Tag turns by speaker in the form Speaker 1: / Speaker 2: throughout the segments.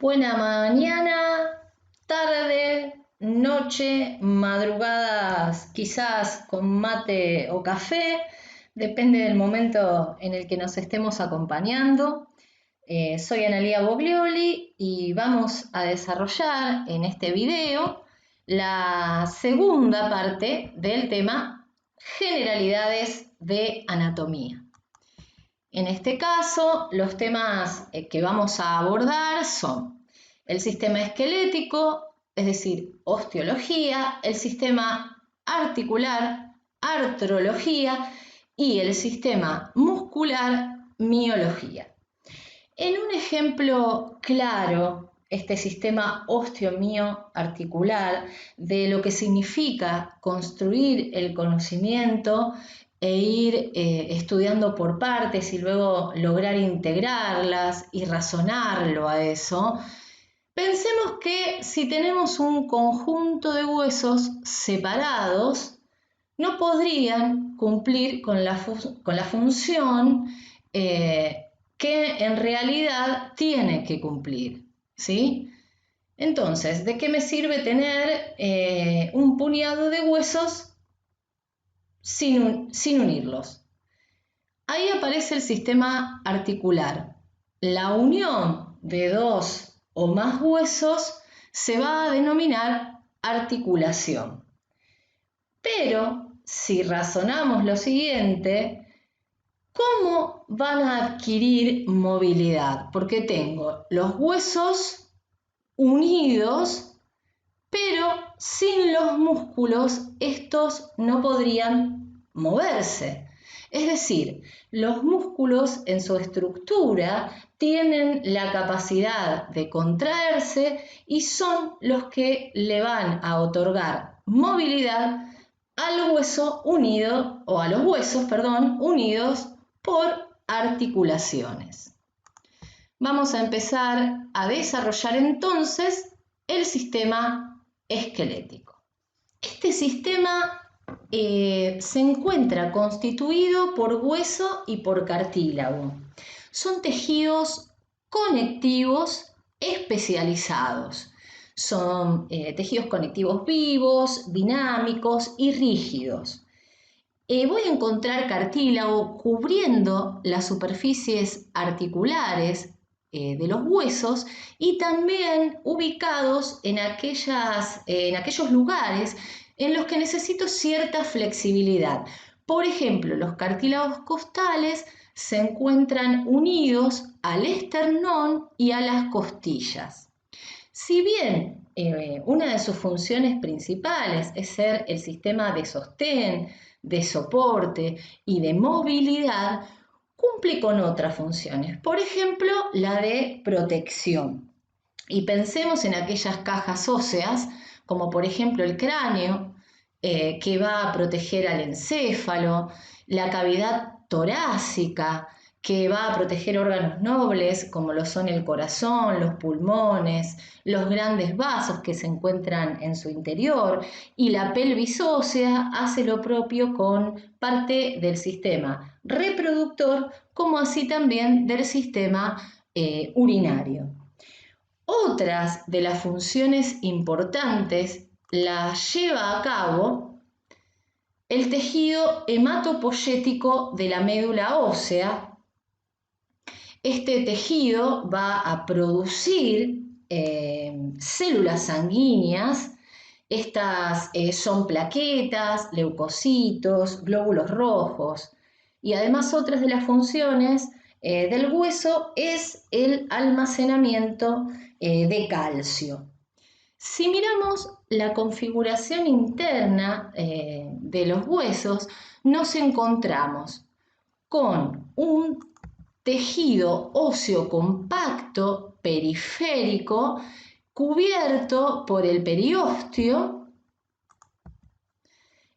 Speaker 1: Buena mañana, tarde, noche, madrugadas, quizás con mate o café, depende del momento en el que nos estemos acompañando. Soy Analía Boglioli y vamos a desarrollar en este video la segunda parte del tema generalidades de anatomía. En este caso, los temas que vamos a abordar son el sistema esquelético, es decir, osteología, el sistema articular, artrología y el sistema muscular, miología. En un ejemplo claro, este sistema osteomioarticular, de lo que significa construir el conocimiento e ir estudiando por partes y luego lograr integrarlas y razonarlo a eso, pensemos que si tenemos un conjunto de huesos separados, no podrían cumplir con la función que en realidad tiene que cumplir, ¿sí? Entonces, ¿de qué me sirve tener un puñado de huesos sin unirlos? Ahí aparece el sistema articular. La unión de dos o más huesos se va a denominar articulación. Pero si razonamos lo siguiente, ¿cómo van a adquirir movilidad? Porque tengo los huesos unidos, pero sin los músculos estos no podrían moverse. Es decir, los músculos en su estructura tienen la capacidad de contraerse y son los que le van a otorgar movilidad al hueso unido, o a los huesos, perdón, unidos por articulaciones. Vamos a empezar a desarrollar entonces el sistema esquelético. Este sistema se encuentra constituido por hueso y por cartílago. Son tejidos conectivos especializados. Son tejidos conectivos vivos, dinámicos y rígidos. Voy a encontrar cartílago cubriendo las superficies articulares de los huesos y también ubicados en aquellos lugares en los que necesito cierta flexibilidad. Por ejemplo, los cartílagos costales se encuentran unidos al esternón y a las costillas. Si bien una de sus funciones principales es ser el sistema de sostén, de soporte y de movilidad, cumple con otras funciones, por ejemplo, la de protección. Y pensemos en aquellas cajas óseas, como por ejemplo el cráneo, que va a proteger al encéfalo, la cavidad torácica, que va a proteger órganos nobles como lo son el corazón, los pulmones, los grandes vasos que se encuentran en su interior, y la pelvis ósea hace lo propio con parte del sistema reproductor, como así también del sistema urinario. Otras de las funciones importantes las lleva a cabo el tejido hematopoyético de la médula ósea. Este tejido va a producir células sanguíneas. Estas son plaquetas, leucocitos, glóbulos rojos. Y además otras de las funciones del hueso es el almacenamiento de calcio. Si miramos la configuración interna de los huesos, nos encontramos con un tejido óseo compacto periférico cubierto por el periósteo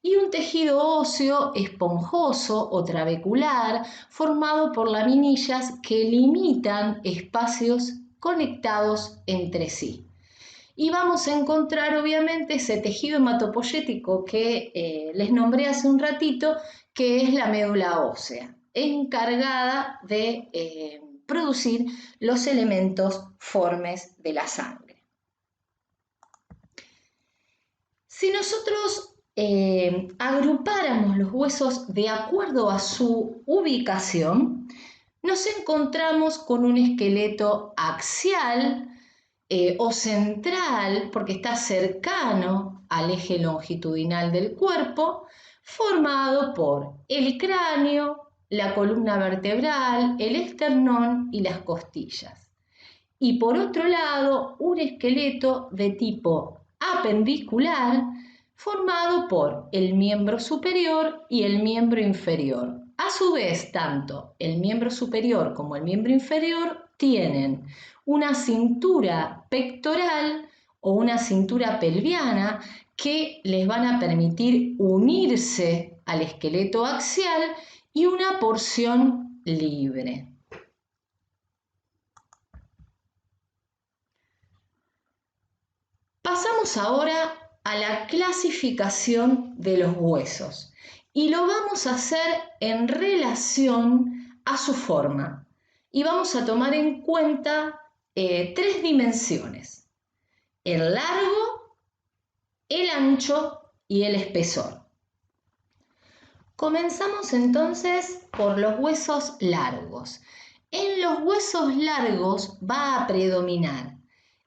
Speaker 1: y un tejido óseo esponjoso o trabecular formado por laminillas que limitan espacios conectados entre sí. Y vamos a encontrar obviamente ese tejido hematopoyético que les nombré hace un ratito, que es la médula ósea, encargada de producir los elementos formes de la sangre. Si nosotros agrupáramos los huesos de acuerdo a su ubicación, nos encontramos con un esqueleto axial o central, porque está cercano al eje longitudinal del cuerpo, formado por el cráneo, la columna vertebral, el esternón y las costillas. Y por otro lado, un esqueleto de tipo apendicular, formado por el miembro superior y el miembro inferior. A su vez, tanto el miembro superior como el miembro inferior tienen una cintura pectoral o una cintura pelviana que les van a permitir unirse al esqueleto axial y una porción libre. Pasamos ahora a la clasificación de los huesos y lo vamos a hacer en relación a su forma y vamos a tomar en cuenta tres dimensiones: el largo, el ancho y el espesor. Comenzamos entonces por los huesos largos. En los huesos largos va a predominar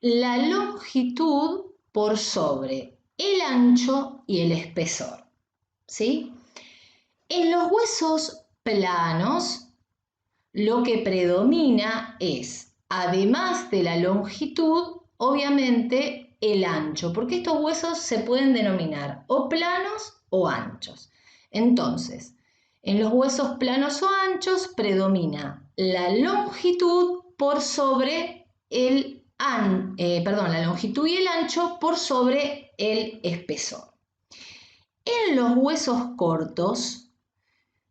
Speaker 1: la longitud por sobre el ancho y el espesor, ¿sí? En los huesos planos, lo que predomina es, además de la longitud, obviamente el ancho, porque estos huesos se pueden denominar o planos o anchos. Entonces, en los huesos planos o anchos predomina la longitud por sobre la longitud y el ancho por sobre el espesor. En los huesos cortos,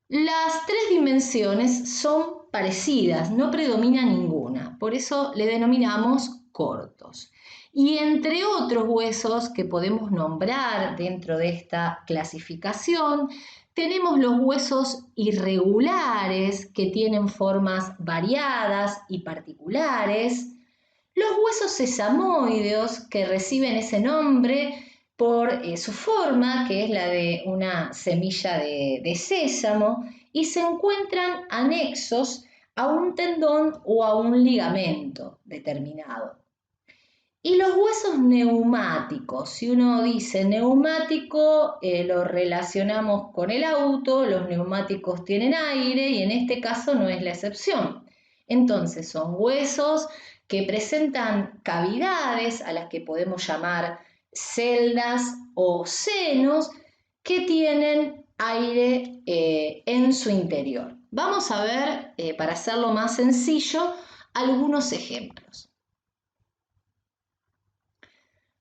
Speaker 1: las tres dimensiones son parecidas, no predomina ninguna, por eso le denominamos cortos. Y entre otros huesos que podemos nombrar dentro de esta clasificación, tenemos los huesos irregulares que tienen formas variadas y particulares, los huesos sesamoideos que reciben ese nombre por su forma, que es la de una semilla de sésamo, y se encuentran anexos a un tendón o a un ligamento determinado. Y los huesos neumáticos, si uno dice neumático, lo relacionamos con el auto, los neumáticos tienen aire y en este caso no es la excepción. Entonces son huesos que presentan cavidades a las que podemos llamar celdas o senos que tienen aire en su interior. Vamos a ver, para hacerlo más sencillo, algunos ejemplos.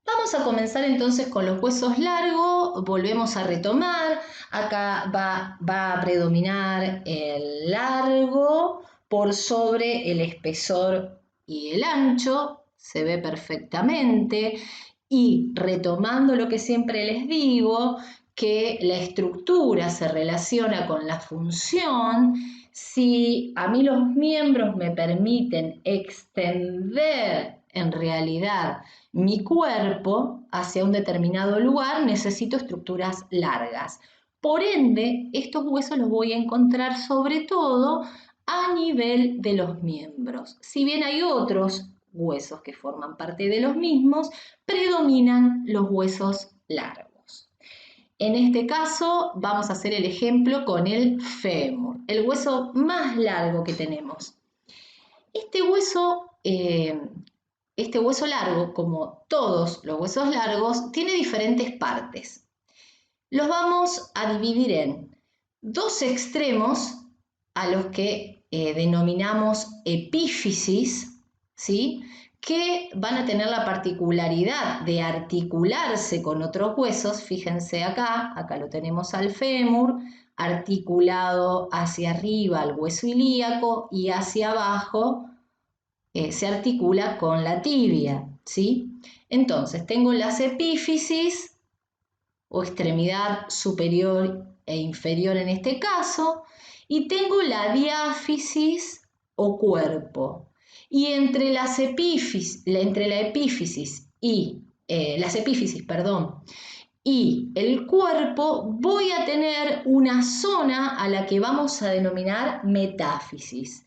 Speaker 1: Vamos a comenzar entonces con los huesos largos, volvemos a retomar, acá va a predominar el largo por sobre el espesor y el ancho, se ve perfectamente, y retomando lo que siempre les digo, que la estructura se relaciona con la función. Si a mí los miembros me permiten extender en realidad mi cuerpo hacia un determinado lugar, necesito estructuras largas. Por ende, estos huesos los voy a encontrar sobre todo a nivel de los miembros. Si bien hay otros huesos que forman parte de los mismos, predominan los huesos largos. En este caso vamos a hacer el ejemplo con el fémur, el hueso más largo que tenemos. Este hueso largo, como todos los huesos largos, tiene diferentes partes. Los vamos a dividir en dos extremos a los que denominamos epífisis, ¿sí?, que van a tener la particularidad de articularse con otros huesos. Fíjense acá lo tenemos al fémur, articulado hacia arriba al hueso ilíaco y hacia abajo se articula con la tibia, ¿sí? Entonces tengo las epífisis o extremidad superior e inferior en este caso, y tengo la diáfisis o cuerpo. Y entre las epífisis y las epífisis, perdón, y el cuerpo voy a tener una zona a la que vamos a denominar metáfisis.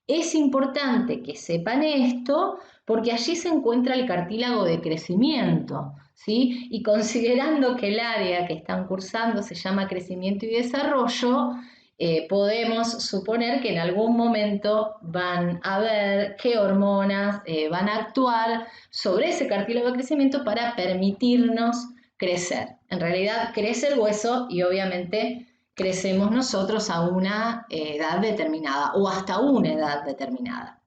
Speaker 1: Es importante que sepan esto porque allí se encuentra el cartílago de crecimiento, ¿sí? Y considerando que el área que están cursando se llama crecimiento y desarrollo, podemos suponer que en algún momento van a ver qué hormonas van a actuar sobre ese cartílago de crecimiento para permitirnos crecer. En realidad crece el hueso y obviamente crecemos nosotros a una edad determinada o hasta una edad determinada.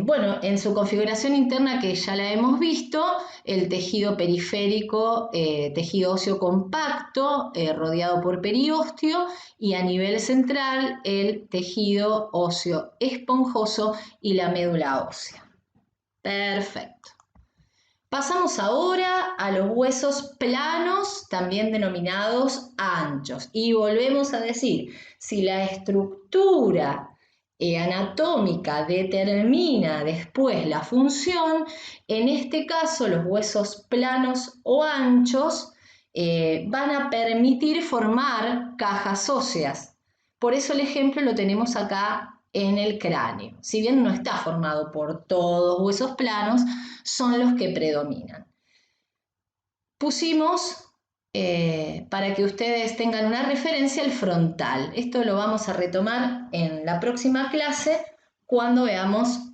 Speaker 1: Bueno, en su configuración interna que ya la hemos visto, el tejido periférico, tejido óseo compacto, rodeado por periósteo, y a nivel central el tejido óseo esponjoso y la médula ósea. Perfecto. Pasamos ahora a los huesos planos, también denominados anchos. Y volvemos a decir, si la estructura anatómica determina después la función, en este caso los huesos planos o anchos van a permitir formar cajas óseas. Por eso el ejemplo lo tenemos acá en el cráneo. Si bien no está formado por todos huesos planos, son los que predominan. Pusimos, para que ustedes tengan una referencia, el frontal. Esto lo vamos a retomar en la próxima clase cuando veamos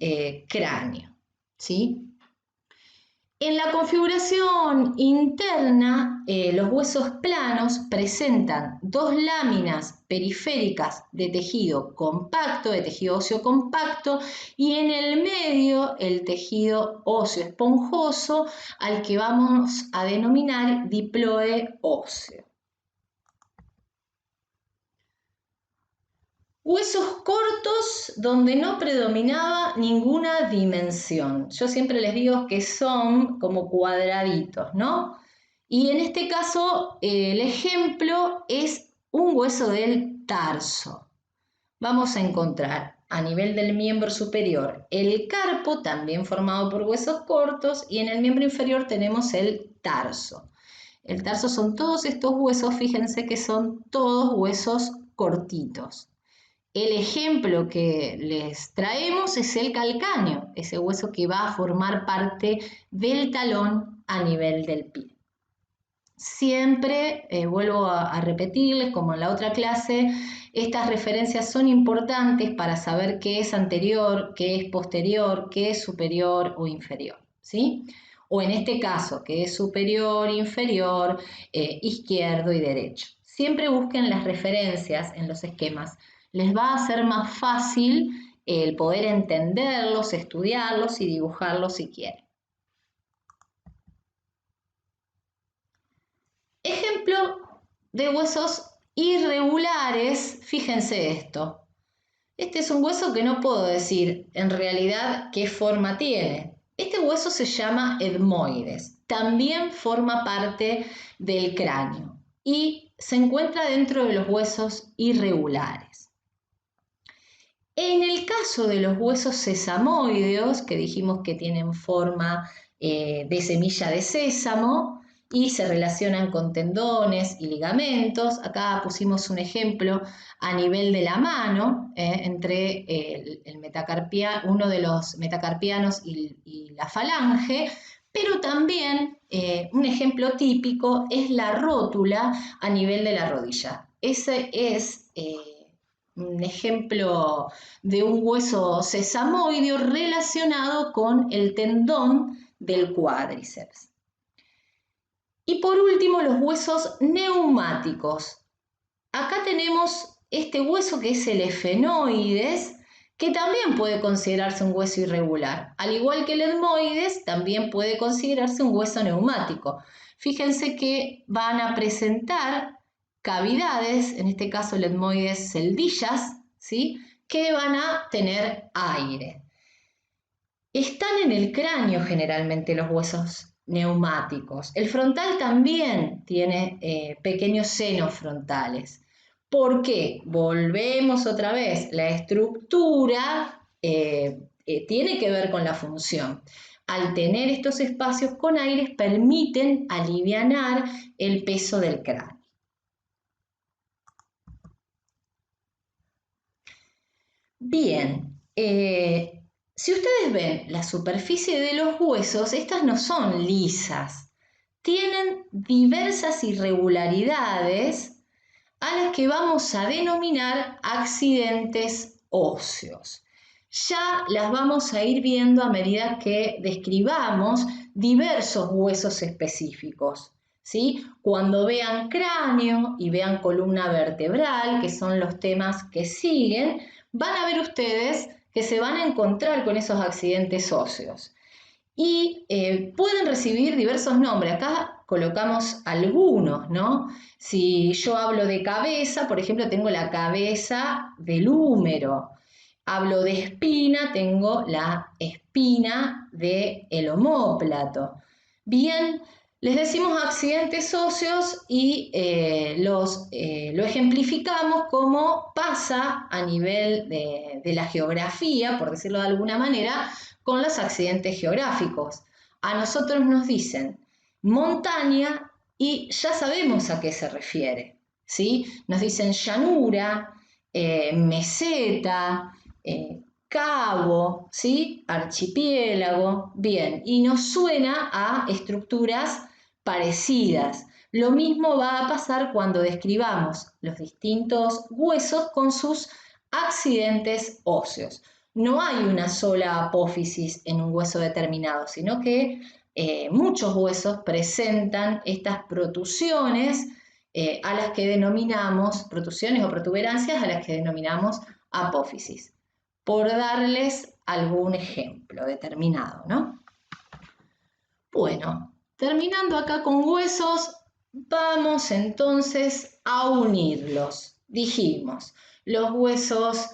Speaker 1: cráneo, ¿sí? En la configuración interna, los huesos planos presentan dos láminas periféricas de tejido compacto, de tejido óseo compacto, y en el medio el tejido óseo esponjoso, al que vamos a denominar diploide óseo. Huesos cortos donde no predominaba ninguna dimensión. Yo siempre les digo que son como cuadraditos, ¿no? Y en este caso el ejemplo es un hueso del tarso. Vamos a encontrar a nivel del miembro superior el carpo, también formado por huesos cortos, y en el miembro inferior tenemos el tarso. El tarso son todos estos huesos, fíjense que son todos huesos cortitos. El ejemplo que les traemos es el calcáneo, ese hueso que va a formar parte del talón a nivel del pie. Siempre, vuelvo a repetirles, como en la otra clase, estas referencias son importantes para saber qué es anterior, qué es posterior, qué es superior o inferior, ¿sí? O en este caso, qué es superior, inferior, izquierdo y derecho. Siempre busquen las referencias en los esquemas. Les va a ser más fácil el poder entenderlos, estudiarlos y dibujarlos si quieren. Ejemplo de huesos irregulares, fíjense esto. Este es un hueso que no puedo decir en realidad qué forma tiene. Este hueso se llama etmoides. También forma parte del cráneo y se encuentra dentro de los huesos irregulares. En el caso de los huesos sesamoideos, que dijimos que tienen forma de semilla de sésamo y se relacionan con tendones y ligamentos, acá pusimos un ejemplo a nivel de la mano, entre uno de los metacarpianos y la falange, pero también un ejemplo típico es la rótula a nivel de la rodilla. Ese es un ejemplo de un hueso sesamoideo relacionado con el tendón del cuádriceps. Y por último, los huesos neumáticos. Acá tenemos este hueso que es el efenoides, que también puede considerarse un hueso irregular. Al igual que el etmoides, también puede considerarse un hueso neumático. Fíjense que van a presentar cavidades, en este caso el etmoides celdillas, ¿sí?, que van a tener aire. Están en el cráneo generalmente los huesos neumáticos. El frontal también tiene pequeños senos frontales. ¿Por qué? Volvemos otra vez, la estructura tiene que ver con la función. Al tener estos espacios con aires permiten alivianar el peso del cráneo. Bien, si ustedes ven la superficie de los huesos, estas no son lisas, tienen diversas irregularidades a las que vamos a denominar accidentes óseos. Ya las vamos a ir viendo a medida que describamos diversos huesos específicos, ¿sí? Cuando vean cráneo y vean columna vertebral, que son los temas que siguen, van a ver ustedes que se van a encontrar con esos accidentes óseos. Y pueden recibir diversos nombres. Acá colocamos algunos, ¿no? Si yo hablo de cabeza, por ejemplo, tengo la cabeza del húmero. Hablo de espina, tengo la espina del omóplato. Bien, les decimos accidentes óseos y lo ejemplificamos como pasa a nivel de la geografía, por decirlo de alguna manera, con los accidentes geográficos. A nosotros nos dicen montaña y ya sabemos a qué se refiere, ¿sí? Nos dicen llanura, meseta, cabo, ¿sí? Archipiélago, bien, y nos suena a estructuras parecidas. Lo mismo va a pasar cuando describamos los distintos huesos con sus accidentes óseos. No hay una sola apófisis en un hueso determinado, sino que muchos huesos presentan estas protusiones a las que denominamos, protusiones o protuberancias a las que denominamos apófisis, por darles algún ejemplo determinado, ¿no? Bueno, terminando acá con huesos, vamos entonces a unirlos. Dijimos, los huesos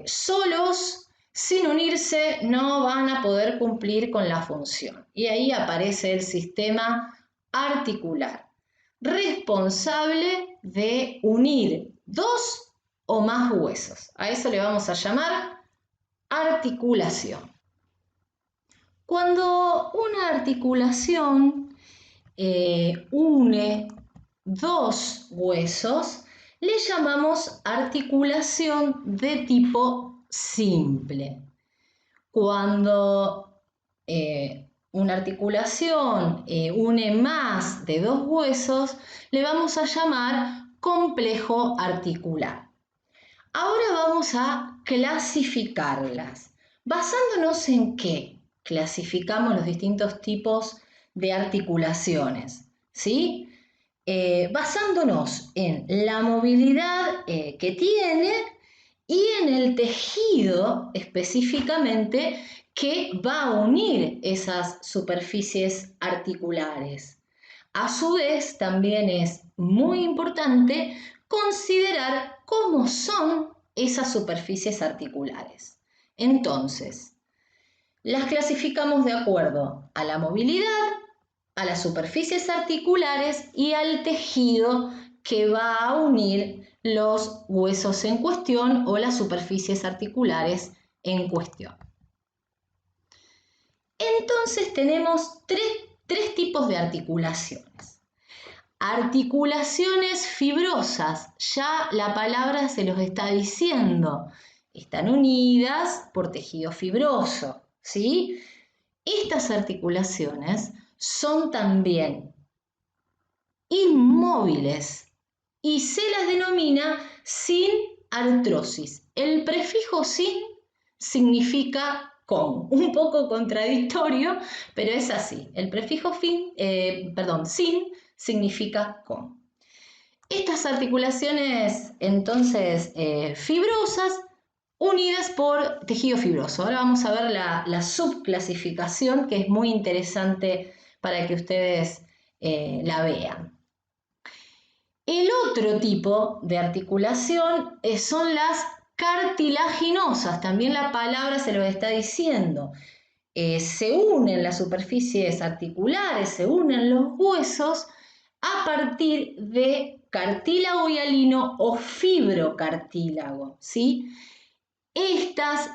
Speaker 1: solos, sin unirse, no van a poder cumplir con la función. Y ahí aparece el sistema articular, responsable de unir dos o más huesos. A eso le vamos a llamar articulación. Cuando una articulación une dos huesos, le llamamos articulación de tipo simple. Cuando una articulación une más de dos huesos, le vamos a llamar complejo articular. Ahora vamos a clasificarlas. ¿Basándonos en qué clasificamos los distintos tipos de articulaciones? ¿Sí? Basándonos en la movilidad que tiene y en el tejido específicamente que va a unir esas superficies articulares. A su vez, también es muy importante considerar cómo son esas superficies articulares. Entonces, las clasificamos de acuerdo a la movilidad, a las superficies articulares y al tejido que va a unir los huesos en cuestión o las superficies articulares en cuestión. Entonces tenemos tres tipos de articulaciones. Articulaciones fibrosas, ya la palabra se los está diciendo, están unidas por tejido fibroso, ¿sí? Estas articulaciones son también inmóviles y se las denomina sin artrosis. El prefijo sin significa con, un poco contradictorio, pero es así. El prefijo sin significa con. Estas articulaciones, entonces, fibrosas, unidas por tejido fibroso. Ahora vamos a ver la subclasificación, que es muy interesante para que ustedes la vean. El otro tipo de articulación son las cartilaginosas. También la palabra se lo está diciendo. Se unen las superficies articulares, se unen los huesos a partir de cartílago hialino o fibrocartílago, ¿sí? Estas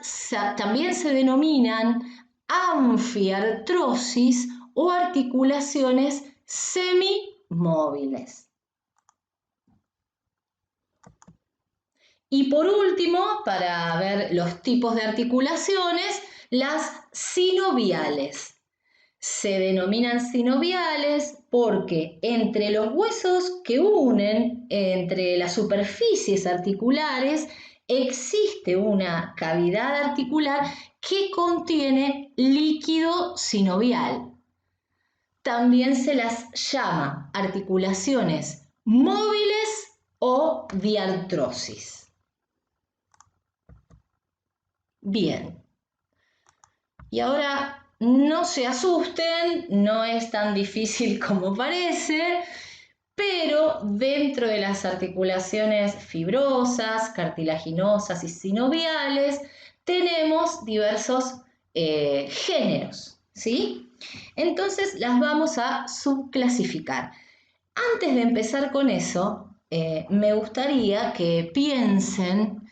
Speaker 1: también se denominan anfiartrosis o articulaciones semimóviles. Y por último, para ver los tipos de articulaciones, las sinoviales. Se denominan sinoviales porque entre los huesos que unen entre las superficies articulares existe una cavidad articular que contiene líquido sinovial. También se las llama articulaciones móviles o diartrosis. Bien, y ahora no se asusten, no es tan difícil como parece, pero dentro de las articulaciones fibrosas, cartilaginosas y sinoviales tenemos diversos géneros, ¿sí? Entonces las vamos a subclasificar. Antes de empezar con eso, me gustaría que piensen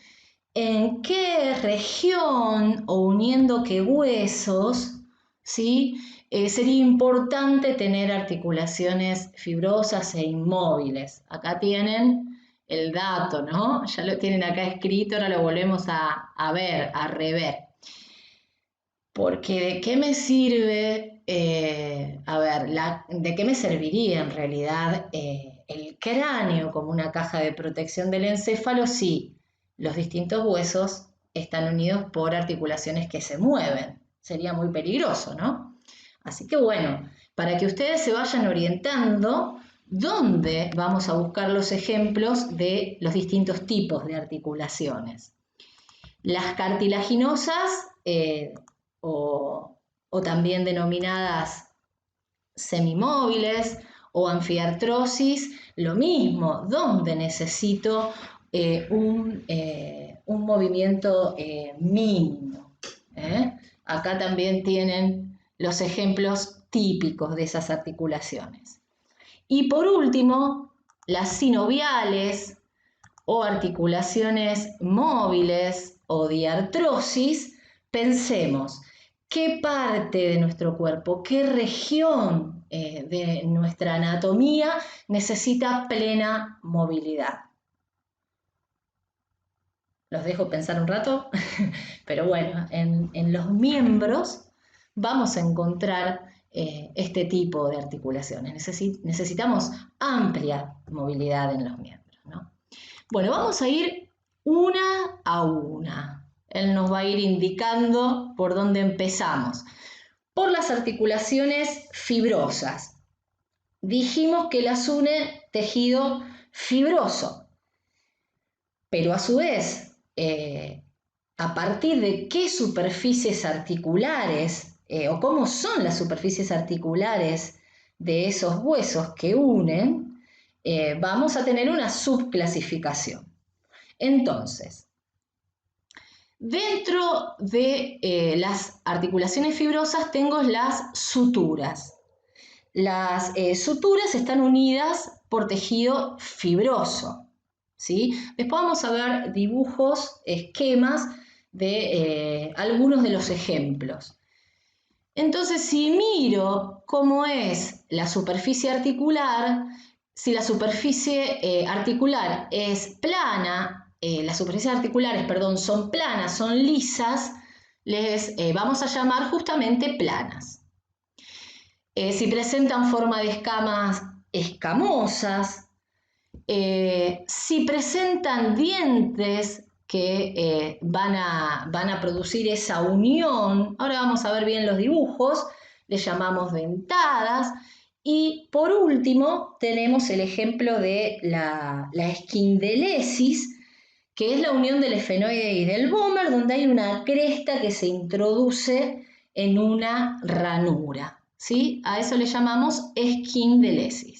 Speaker 1: en qué región o uniendo qué huesos, ¿sí? Sería importante tener articulaciones fibrosas e inmóviles. Acá tienen el dato, ¿no? Ya lo tienen acá escrito, ahora lo volvemos a ver, a rever. Porque ¿de qué me sirve, de qué me serviría en realidad el cráneo como una caja de protección del encéfalo si los distintos huesos están unidos por articulaciones que se mueven? Sería muy peligroso, ¿no? Así que bueno, para que ustedes se vayan orientando, ¿dónde vamos a buscar los ejemplos de los distintos tipos de articulaciones? Las cartilaginosas o también denominadas semimóviles o anfiartrosis, lo mismo, donde necesito un movimiento mínimo. Acá también tienen los ejemplos típicos de esas articulaciones. Y por último, las sinoviales o articulaciones móviles o diartrosis, pensemos qué parte de nuestro cuerpo, qué región de nuestra anatomía necesita plena movilidad. Los dejo pensar un rato, pero bueno, en los miembros vamos a encontrar este tipo de articulaciones. Necesitamos amplia movilidad en los miembros, ¿no? Bueno, vamos a ir una a una. Él nos va a ir indicando por dónde empezamos. Por las articulaciones fibrosas. Dijimos que las une tejido fibroso, pero a su vez, a partir de qué superficies articulares o cómo son las superficies articulares de esos huesos que unen, vamos a tener una subclasificación. Entonces, dentro de las articulaciones fibrosas tengo las suturas. Las suturas están unidas por tejido fibroso, ¿sí? Después vamos a ver dibujos, esquemas de algunos de los ejemplos. Entonces, si miro cómo es la superficie articular, si la superficie articular es plana, las superficies articulares, perdón, son planas, son lisas, les vamos a llamar justamente planas. Si presentan forma de escamas escamosas, si presentan dientes que van a producir esa unión, ahora vamos a ver bien los dibujos, les llamamos dentadas. Y por último tenemos el ejemplo de la esquindelesis, que es la unión del esfenoide y del vómer, donde hay una cresta que se introduce en una ranura, ¿sí? A eso le llamamos esquindelesis.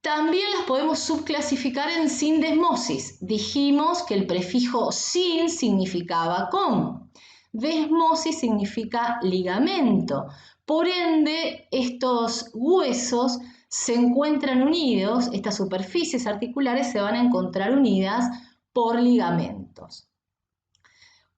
Speaker 1: También las podemos subclasificar en sindesmosis. Dijimos que el prefijo sin significaba con. Desmosis significa ligamento. Por ende, estos huesos se encuentran unidos, estas superficies articulares se van a encontrar unidas por ligamentos.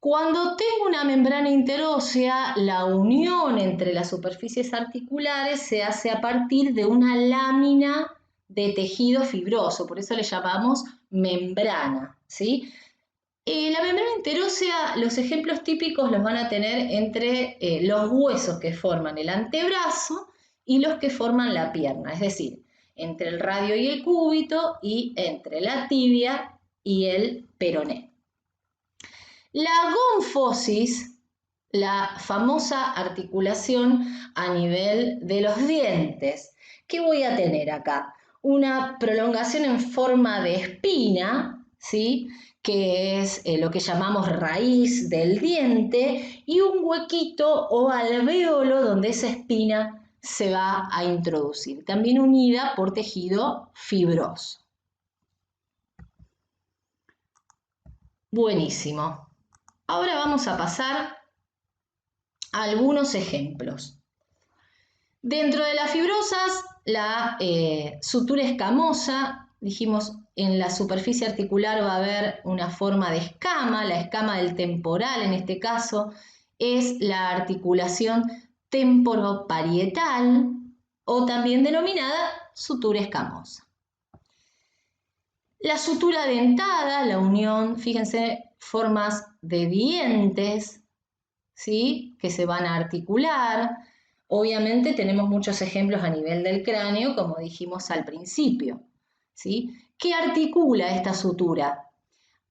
Speaker 1: Cuando tengo una membrana interósea, la unión entre las superficies articulares se hace a partir de una lámina de tejido fibroso, por eso le llamamos membrana, ¿sí? La membrana interósea, los ejemplos típicos los van a tener entre los huesos que forman el antebrazo y los que forman la pierna, es decir, entre el radio y el cúbito y entre la tibia y el peroné. La gonfosis, la famosa articulación a nivel de los dientes. ¿Qué voy a tener acá? Una prolongación en forma de espina, ¿sí? Que es lo que llamamos raíz del diente, y un huequito o alvéolo donde esa espina se va a introducir, también unida por tejido fibroso. Buenísimo. Ahora vamos a pasar a algunos ejemplos. Dentro de las fibrosas, la sutura escamosa, dijimos en la superficie articular va a haber una forma de escama, la escama del temporal en este caso es la articulación temporoparietal o también denominada sutura escamosa. La sutura dentada, la unión, fíjense, formas de dientes, ¿sí? Que se van a articular. Obviamente tenemos muchos ejemplos a nivel del cráneo, como dijimos al principio, ¿sí? ¿Qué articula esta sutura?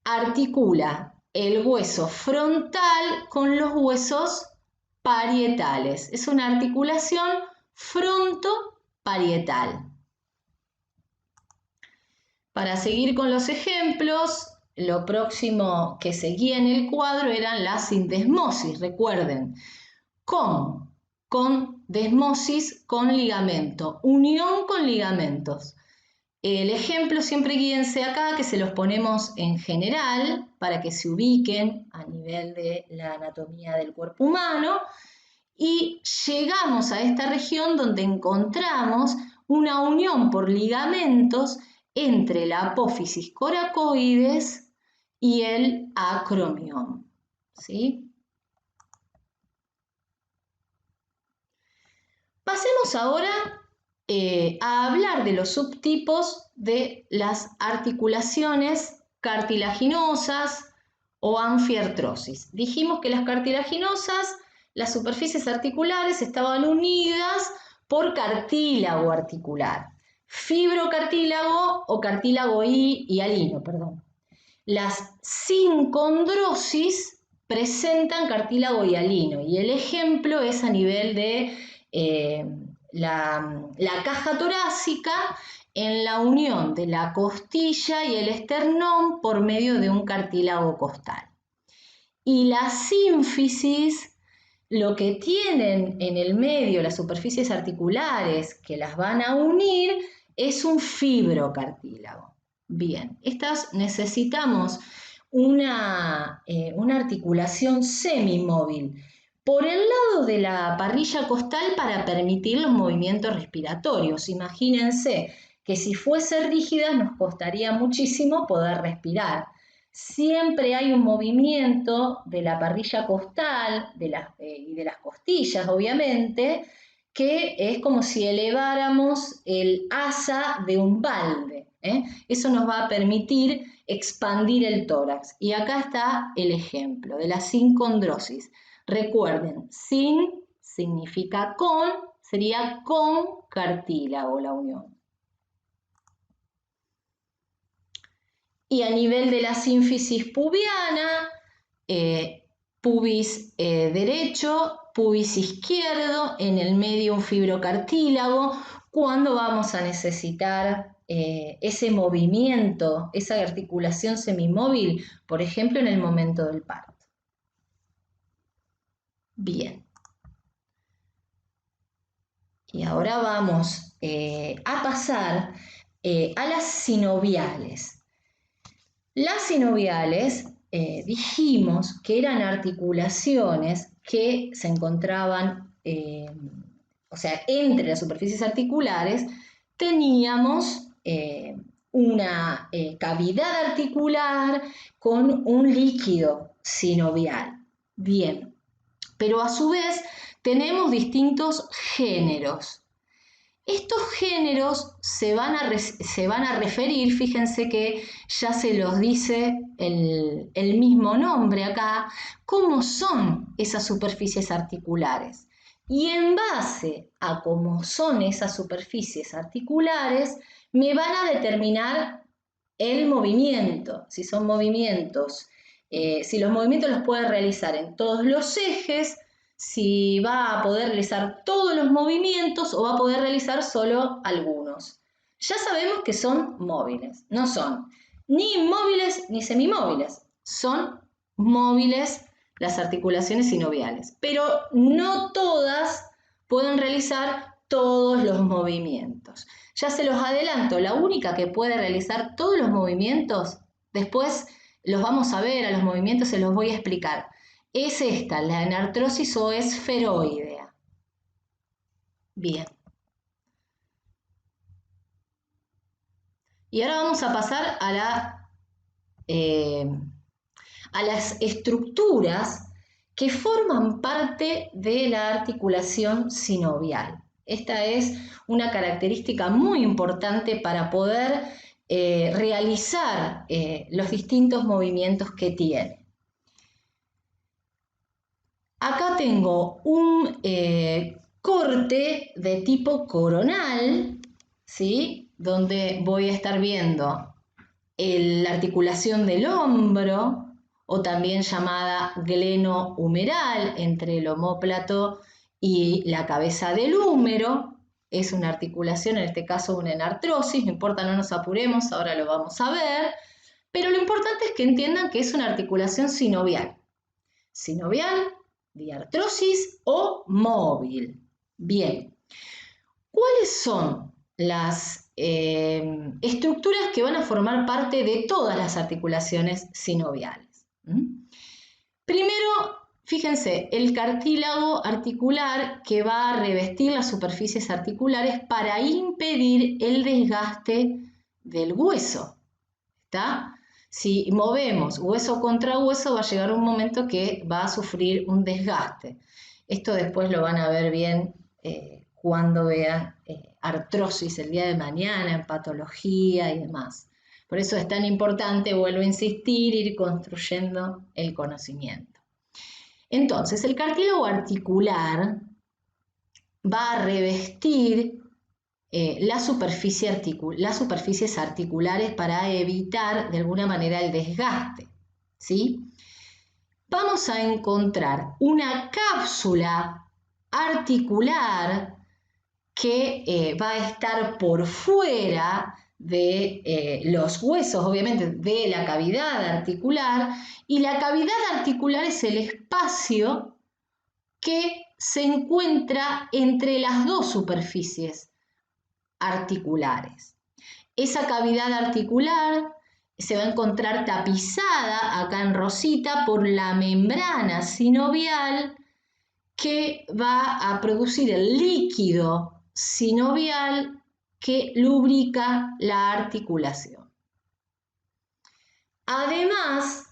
Speaker 1: Articula el hueso frontal con los huesos parietales. Es una articulación frontoparietal. Para seguir con los ejemplos, lo próximo que seguía en el cuadro eran las sindesmosis, recuerden, con desmosis con ligamento, unión con ligamentos. El ejemplo siempre guíense acá, que se los ponemos en general para que se ubiquen a nivel de la anatomía del cuerpo humano y llegamos a esta región donde encontramos una unión por ligamentos entre la apófisis coracoides y el acromión, ¿sí? Pasemos ahora a hablar de los subtipos de las articulaciones cartilaginosas o anfiartrosis. Dijimos que las cartilaginosas, las superficies articulares estaban unidas por cartílago articular. Fibrocartílago o cartílago hialino, perdón. Las sincondrosis presentan cartílago hialino y el ejemplo es a nivel de la caja torácica en la unión de la costilla y el esternón por medio de un cartílago costal. Y la sínfisis, lo que tienen en el medio las superficies articulares que las van a unir es un fibrocartílago. Bien, estas necesitamos una articulación semimóvil por el lado de la parrilla costal para permitir los movimientos respiratorios. Imagínense que si fuese rígida nos costaría muchísimo poder respirar. Siempre hay un movimiento de la parrilla costal y de las costillas, obviamente, que es como si eleváramos el asa de un balde. Eso nos va a permitir expandir el tórax. Y acá está el ejemplo de la sincondrosis. Recuerden, sin significa con, sería con cartílago la unión. Y a nivel de la sínfisis pubiana, pubis derecho, pubis izquierdo, en el medio un fibrocartílago. ¿Cuándo vamos a necesitar ese movimiento, esa articulación semimóvil? Por ejemplo, en el momento del parto. Bien. Y ahora vamos a pasar a las sinoviales. Las sinoviales dijimos que eran articulaciones que se encontraban, o sea, entre las superficies articulares teníamos una cavidad articular con un líquido sinovial. Bien, pero a su vez tenemos distintos géneros. Estos géneros se van a referir, fíjense que ya se los dice el mismo nombre acá, cómo son esas superficies articulares. Y en base a cómo son esas superficies articulares, me van a determinar el movimiento, si son movimientos, si los movimientos los puede realizar en todos los ejes, si va a poder realizar todos los movimientos o va a poder realizar solo algunos. Ya sabemos que son móviles, no son ni inmóviles ni semimóviles, son móviles las articulaciones sinoviales, pero no todas pueden realizar todos los movimientos. Ya se los adelanto, la única que puede realizar todos los movimientos, después los vamos a ver, a los movimientos se los voy a explicar. ¿Es esta la anartrosis o esferoidea? Bien. Y ahora vamos a pasar a las estructuras que forman parte de la articulación sinovial. Esta es una característica muy importante para poder realizar los distintos movimientos que tiene. Acá tengo un corte de tipo coronal, ¿sí? Donde voy a estar viendo la articulación del hombro, o también llamada glenohumeral, entre el omóplato y la cabeza del húmero. Es una articulación, en este caso una enartrosis, no importa, no nos apuremos, ahora lo vamos a ver. Pero lo importante es que entiendan que es una articulación sinovial. Sinovial, diartrosis o móvil. Bien, ¿cuáles son las estructuras que van a formar parte de todas las articulaciones sinoviales? Primero, fíjense, el cartílago articular que va a revestir las superficies articulares para impedir el desgaste del hueso. ¿Está? Si movemos hueso contra hueso, va a llegar un momento que va a sufrir un desgaste. Esto después lo van a ver bien cuando vean artrosis el día de mañana, en patología y demás. Por eso es tan importante, vuelvo a insistir, ir construyendo el conocimiento. Entonces, el cartílago articular va a revestir las superficies articulares para evitar de alguna manera el desgaste, ¿sí? Vamos a encontrar una cápsula articular que va a estar por fuera de los huesos, obviamente, de la cavidad articular, y la cavidad articular es el espacio que se encuentra entre las dos superficies articulares. Esa cavidad articular se va a encontrar tapizada acá en rosita por la membrana sinovial que va a producir el líquido sinovial que lubrica la articulación. Además,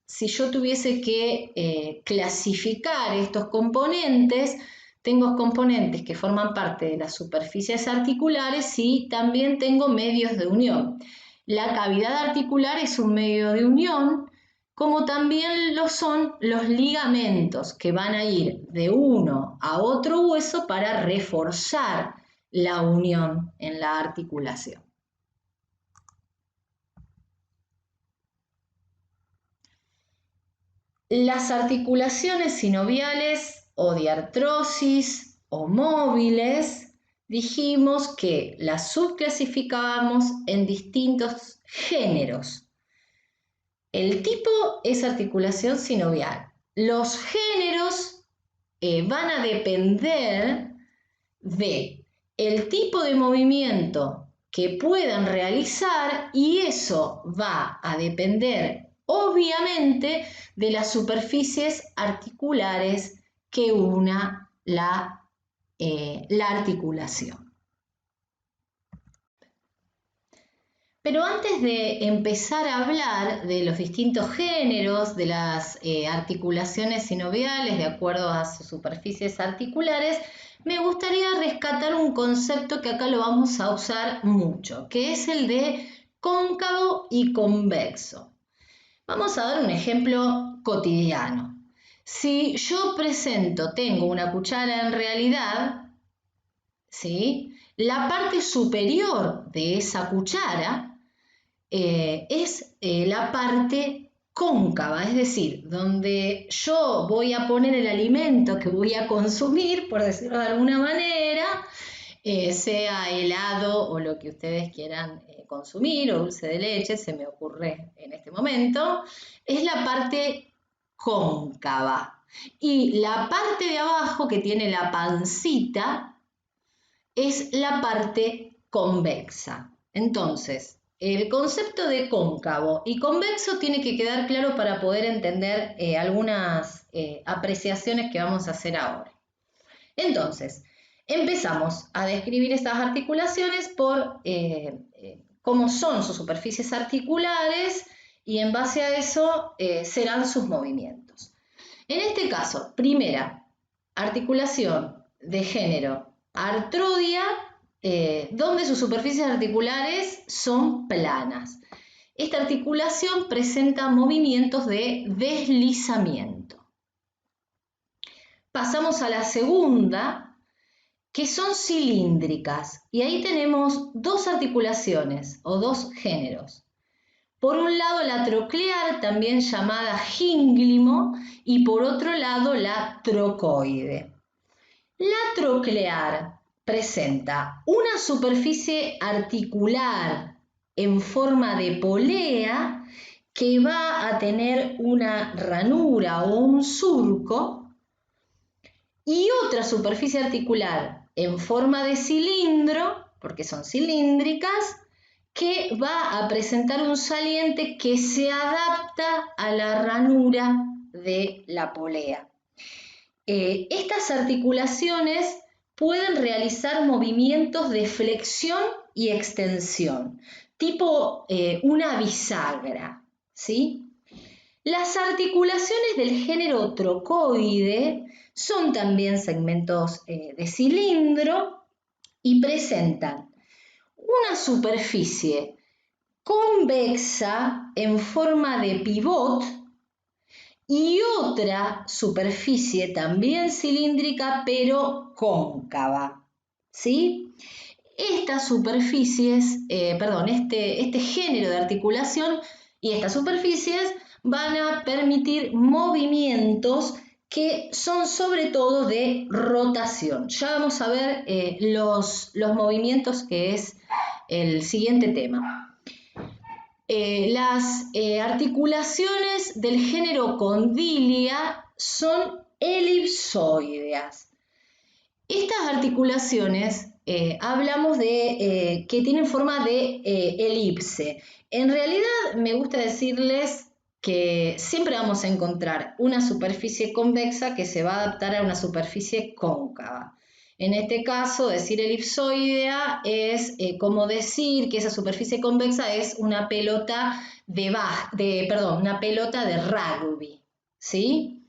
Speaker 1: si yo tuviese que clasificar estos componentes, tengo componentes que forman parte de las superficies articulares y también tengo medios de unión. La cavidad articular es un medio de unión, como también lo son los ligamentos que van a ir de uno a otro hueso para reforzar la unión en la articulación. Las articulaciones sinoviales o diartrosis o móviles, dijimos que las subclasificábamos en distintos géneros. El tipo es articulación sinovial. Los géneros van a depender de el tipo de movimiento que puedan realizar y eso va a depender obviamente de las superficies articulares que una la articulación. Pero antes de empezar a hablar de los distintos géneros, de las articulaciones sinoviales de acuerdo a sus superficies articulares, me gustaría rescatar un concepto que acá lo vamos a usar mucho, que es el de cóncavo y convexo. Vamos a dar un ejemplo cotidiano. Si yo tengo una cuchara en realidad, ¿sí? La parte superior de esa cuchara es la parte cóncava, es decir, donde yo voy a poner el alimento que voy a consumir, por decirlo de alguna manera, sea helado o lo que ustedes quieran consumir, o dulce de leche, se me ocurre en este momento, es la parte cóncava. Y la parte de abajo, que tiene la pancita, es la parte convexa. Entonces, el concepto de cóncavo y convexo tiene que quedar claro para poder entender algunas apreciaciones que vamos a hacer ahora. Entonces, empezamos a describir estas articulaciones por cómo son sus superficies articulares y en base a eso serán sus movimientos. En este caso, primera, articulación de género artrodia, donde sus superficies articulares son planas. Esta articulación presenta movimientos de deslizamiento. Pasamos a la segunda, que son cilíndricas, y ahí tenemos dos articulaciones o dos géneros. Por un lado la troclear, también llamada gínglimo, y por otro lado la trocoide. La troclear presenta una superficie articular en forma de polea que va a tener una ranura o un surco y otra superficie articular en forma de cilindro, porque son cilíndricas, que va a presentar un saliente que se adapta a la ranura de la polea. Estas articulaciones pueden realizar movimientos de flexión y extensión, tipo una bisagra, ¿sí? Las articulaciones del género trocoide son también segmentos de cilindro y presentan una superficie convexa en forma de pivot y otra superficie también cilíndrica pero cóncava, ¿sí? Estas superficies, este género de articulación y estas superficies van a permitir movimientos que son sobre todo de rotación. Ya vamos a ver los movimientos, que es el siguiente tema. Las articulaciones del género condilia son elipsoideas. Estas articulaciones hablamos de que tienen forma de elipse. En realidad me gusta decirles que siempre vamos a encontrar una superficie convexa que se va a adaptar a una superficie cóncava. En este caso, decir elipsoidea es como decir que esa superficie convexa es una pelota una pelota de rugby, ¿sí?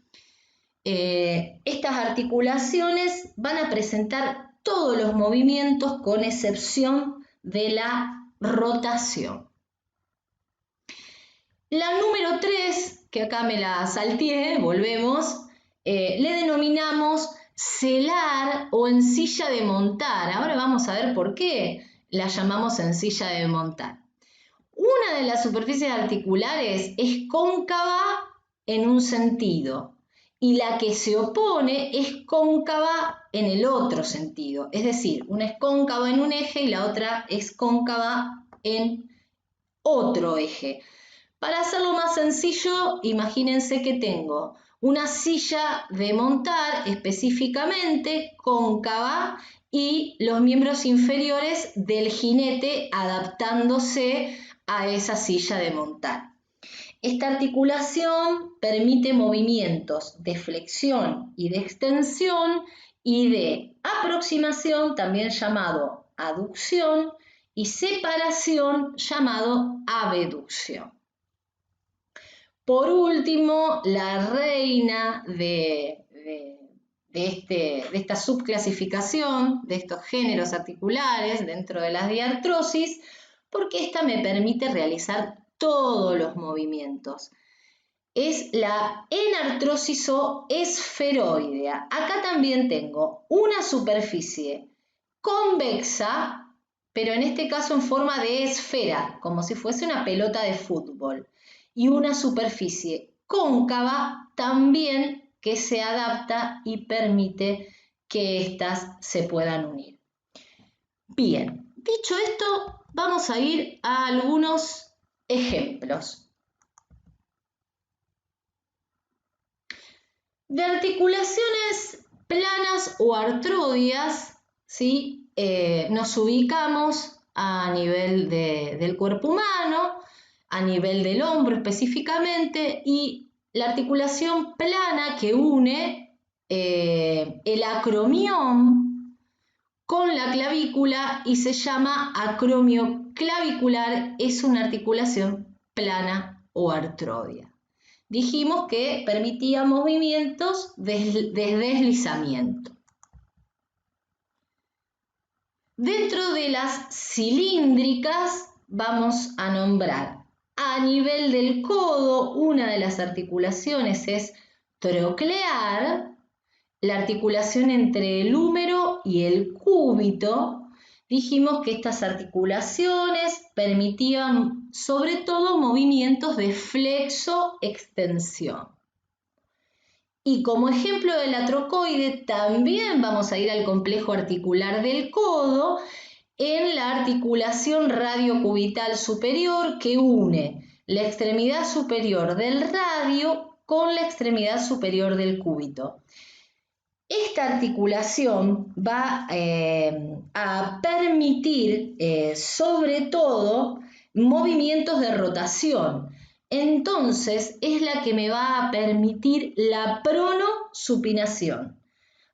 Speaker 1: Estas articulaciones van a presentar todos los movimientos con excepción de la rotación. La número 3, que acá me la salteé, volvemos, le denominamos celar o encilla de montar. Ahora vamos a ver por qué la llamamos encilla de montar. Una de las superficies articulares es cóncava en un sentido y la que se opone es cóncava en el otro sentido. Es decir, una es cóncava en un eje y la otra es cóncava en otro eje. Para hacerlo más sencillo, imagínense que tengo una silla de montar específicamente cóncava y los miembros inferiores del jinete adaptándose a esa silla de montar. Esta articulación permite movimientos de flexión y de extensión y de aproximación, también llamado aducción, y separación llamado abducción. Por último, la reina de esta subclasificación, de estos géneros articulares dentro de las diartrosis, porque esta me permite realizar todos los movimientos. Es la enartrosis o esferoidea. Acá también tengo una superficie convexa, pero en este caso en forma de esfera, como si fuese una pelota de fútbol, y una superficie cóncava también que se adapta y permite que éstas se puedan unir. Bien, dicho esto, vamos a ir a algunos ejemplos. De articulaciones planas o artrodias, ¿sí? Nos ubicamos a nivel del cuerpo humano, a nivel del hombro específicamente, y la articulación plana que une el acromión con la clavícula y se llama acromio clavicular, es una articulación plana o artrodia. Dijimos que permitía movimientos de deslizamiento. Dentro de las cilíndricas vamos a nombrar a nivel del codo, una de las articulaciones es troclear, la articulación entre el húmero y el cúbito. Dijimos que estas articulaciones permitían sobre todo movimientos de flexo-extensión. Y como ejemplo de la trocoide también vamos a ir al complejo articular del codo en la articulación radiocubital superior que une la extremidad superior del radio con la extremidad superior del cúbito. Esta articulación va a permitir sobre todo movimientos de rotación. Entonces es la que me va a permitir la pronosupinación.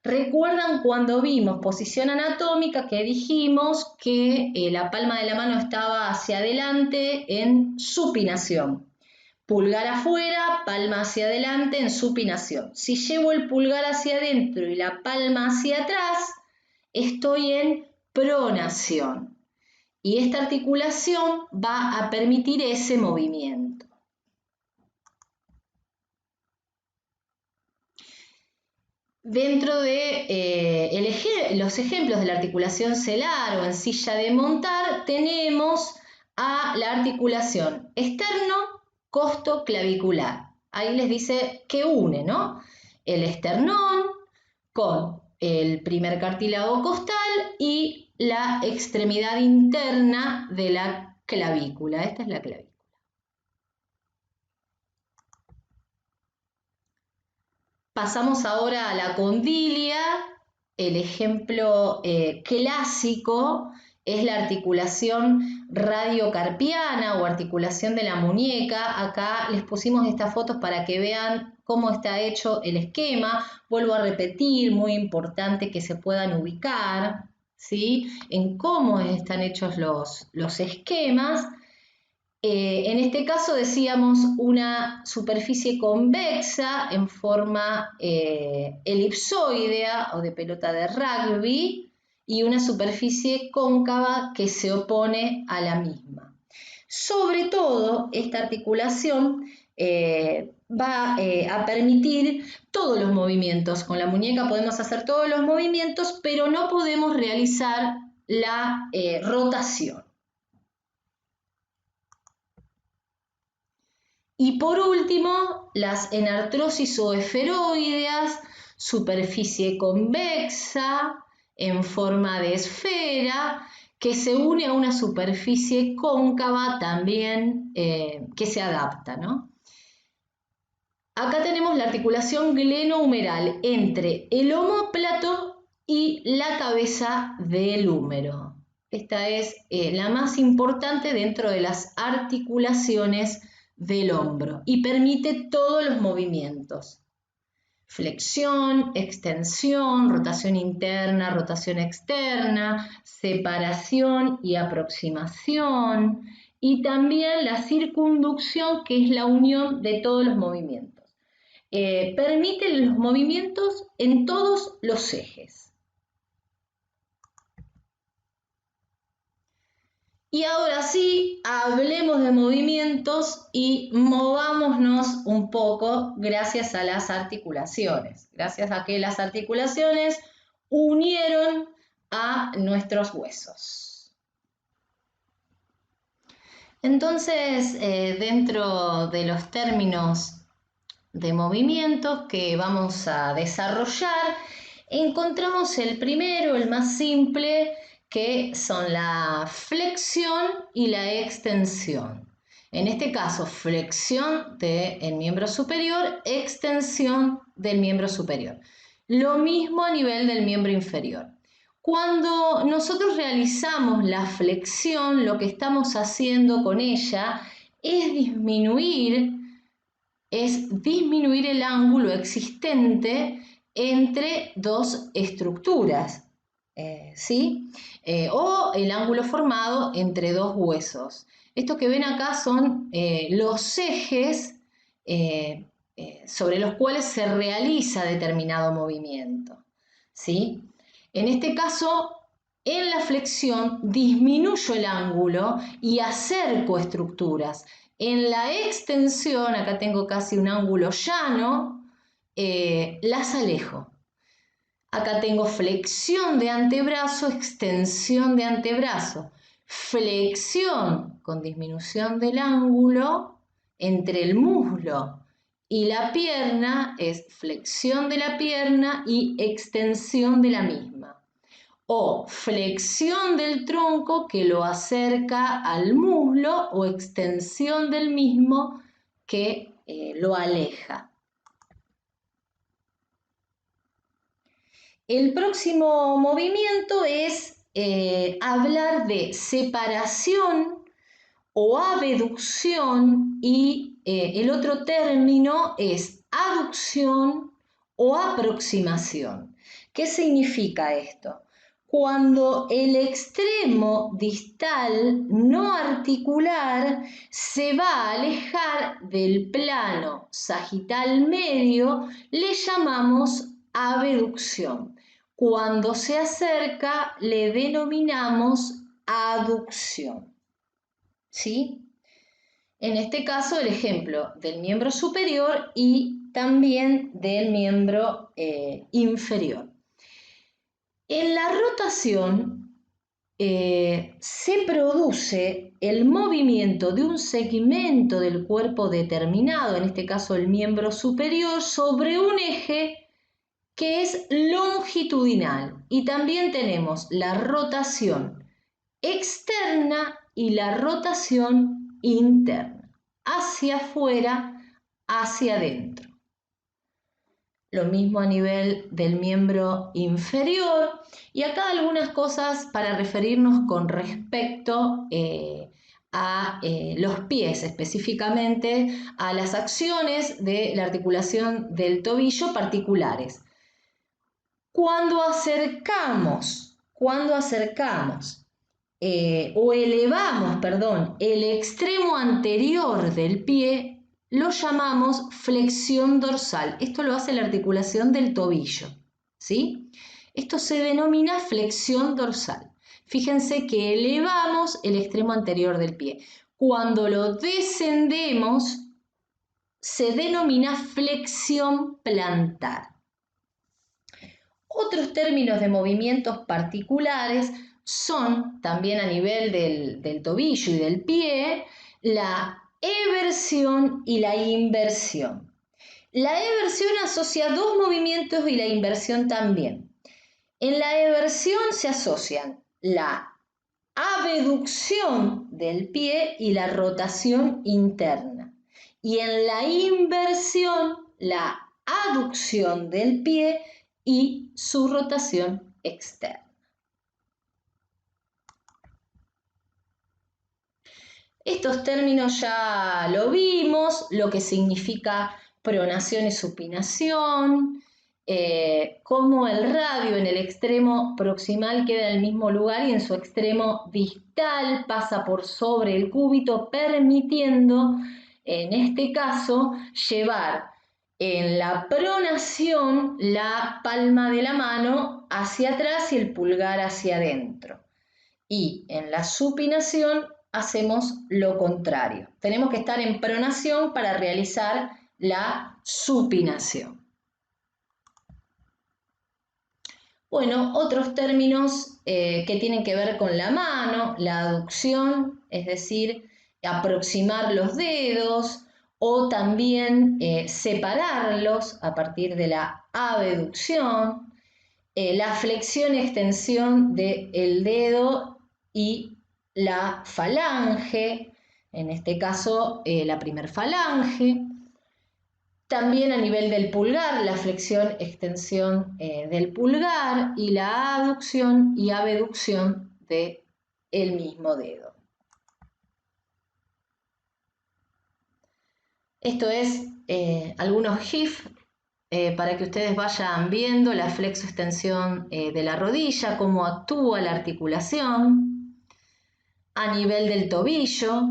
Speaker 1: ¿Recuerdan cuando vimos posición anatómica que dijimos que la palma de la mano estaba hacia adelante en supinación? Pulgar afuera, palma hacia adelante en supinación. Si llevo el pulgar hacia adentro y la palma hacia atrás, estoy en pronación. Y esta articulación va a permitir ese movimiento. Dentro de los ejemplos de la articulación celar o en silla de montar, tenemos a la articulación esterno-costoclavicular. Ahí les dice que une, ¿no? El esternón con el primer cartílago costal y la extremidad interna de la clavícula. Esta es la clavícula. Pasamos ahora a la condilia. El ejemplo clásico es la articulación radiocarpiana o articulación de la muñeca. Acá les pusimos estas fotos para que vean cómo está hecho el esquema. Vuelvo a repetir, muy importante que se puedan ubicar, ¿sí? En cómo están hechos los esquemas. En este caso decíamos una superficie convexa en forma elipsoidea o de pelota de rugby y una superficie cóncava que se opone a la misma. Sobre todo, esta articulación va a permitir todos los movimientos. Con la muñeca podemos hacer todos los movimientos, pero no podemos realizar la rotación. Y por último, las enartrosis o esferoideas, superficie convexa en forma de esfera que se une a una superficie cóncava también que se adapta, ¿no? Acá tenemos la articulación glenohumeral entre el omóplato y la cabeza del húmero. Esta es la más importante dentro de las articulaciones del hombro y permite todos los movimientos. Flexión, extensión, rotación interna, rotación externa, separación y aproximación, y también la circunducción, que es la unión de todos los movimientos. Permite los movimientos en todos los ejes. Y ahora sí, hablemos de movimientos y movámonos un poco gracias a las articulaciones, gracias a que las articulaciones unieron a nuestros huesos. Entonces, dentro de los términos de movimientos que vamos a desarrollar, encontramos el primero, el más simple, que son la flexión y la extensión. En este caso, flexión del miembro superior, extensión del miembro superior. Lo mismo a nivel del miembro inferior. Cuando nosotros realizamos la flexión, lo que estamos haciendo con ella es disminuir el ángulo existente entre dos estructuras, ¿sí? O el ángulo formado entre dos huesos. Esto que ven acá son los ejes sobre los cuales se realiza determinado movimiento, ¿sí? En este caso, en la flexión disminuyo el ángulo y acerco estructuras. En la extensión, acá tengo casi un ángulo llano, las alejo. Acá tengo flexión de antebrazo, extensión de antebrazo. Flexión con disminución del ángulo entre el muslo y la pierna es flexión de la pierna y extensión de la misma. O flexión del tronco que lo acerca al muslo o extensión del mismo que lo aleja. El próximo movimiento es hablar de separación o abducción y el otro término es aducción o aproximación. ¿Qué significa esto? Cuando el extremo distal no articular se va a alejar del plano sagital medio, le llamamos abducción. Cuando se acerca le denominamos aducción. ¿Sí? En este caso, el ejemplo del miembro superior y también del miembro inferior. En la rotación se produce el movimiento de un segmento del cuerpo determinado, en este caso el miembro superior, sobre un eje que es longitudinal. Y también tenemos la rotación externa y la rotación interna, hacia afuera, hacia adentro. Lo mismo a nivel del miembro inferior. Y acá algunas cosas para referirnos con respecto a los pies, específicamente a las acciones de la articulación del tobillo particulares. Cuando acercamos o elevamos, el extremo anterior del pie, lo llamamos flexión dorsal. Esto lo hace la articulación del tobillo, ¿sí? Esto se denomina flexión dorsal. Fíjense que elevamos el extremo anterior del pie. Cuando lo descendemos, se denomina flexión plantar. Otros términos de movimientos particulares son, también a nivel del tobillo y del pie, la eversión y la inversión. La eversión asocia dos movimientos y la inversión también. En la eversión se asocian la abducción del pie y la rotación interna. Y en la inversión, la aducción del pie y su rotación externa. Estos términos ya lo vimos, lo que significa pronación y supinación, cómo el radio en el extremo proximal queda en el mismo lugar y en su extremo distal pasa por sobre el cúbito, permitiendo, en este caso, llevar en la pronación la palma de la mano hacia atrás y el pulgar hacia adentro. Y en la supinación hacemos lo contrario. Tenemos que estar en pronación para realizar la supinación. Bueno, otros términos que tienen que ver con la mano, la aducción, es decir, aproximar los dedos o también separarlos a partir de la abducción, la flexión y extensión del dedo y la falange, en este caso la primer falange. También a nivel del pulgar, la flexión, extensión del pulgar y la aducción y abducción del mismo dedo. Esto es algunos GIF para que ustedes vayan viendo la flexo-extensión de la rodilla, cómo actúa la articulación a nivel del tobillo,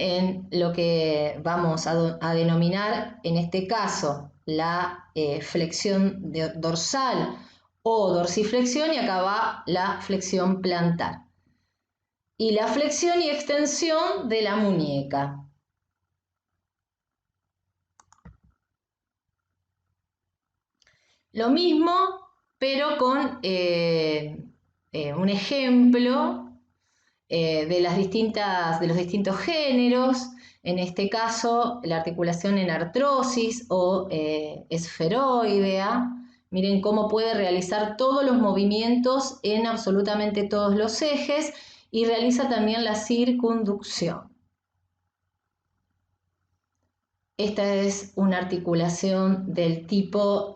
Speaker 1: en lo que vamos a denominar, en este caso, la flexión dorsal o dorsiflexión, y acá va la flexión plantar. Y la flexión y extensión de la muñeca. Lo mismo, pero con un ejemplo de los distintos géneros, en este caso la articulación en artrosis o esferoidea. Miren cómo puede realizar todos los movimientos en absolutamente todos los ejes y realiza también la circunducción. Esta es una articulación del tipo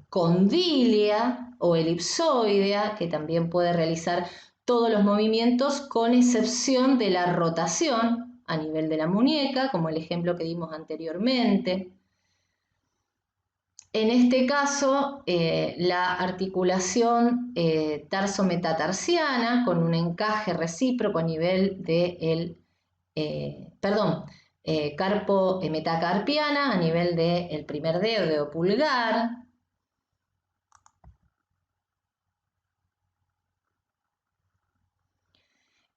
Speaker 1: condilia o elipsoidea, que también puede realizar todos los movimientos con excepción de la rotación a nivel de la muñeca, como el ejemplo que dimos anteriormente. En este caso, la articulación tarsometatarsiana con un encaje recíproco a nivel del, carpo metacarpiana a nivel del primer dedo pulgar.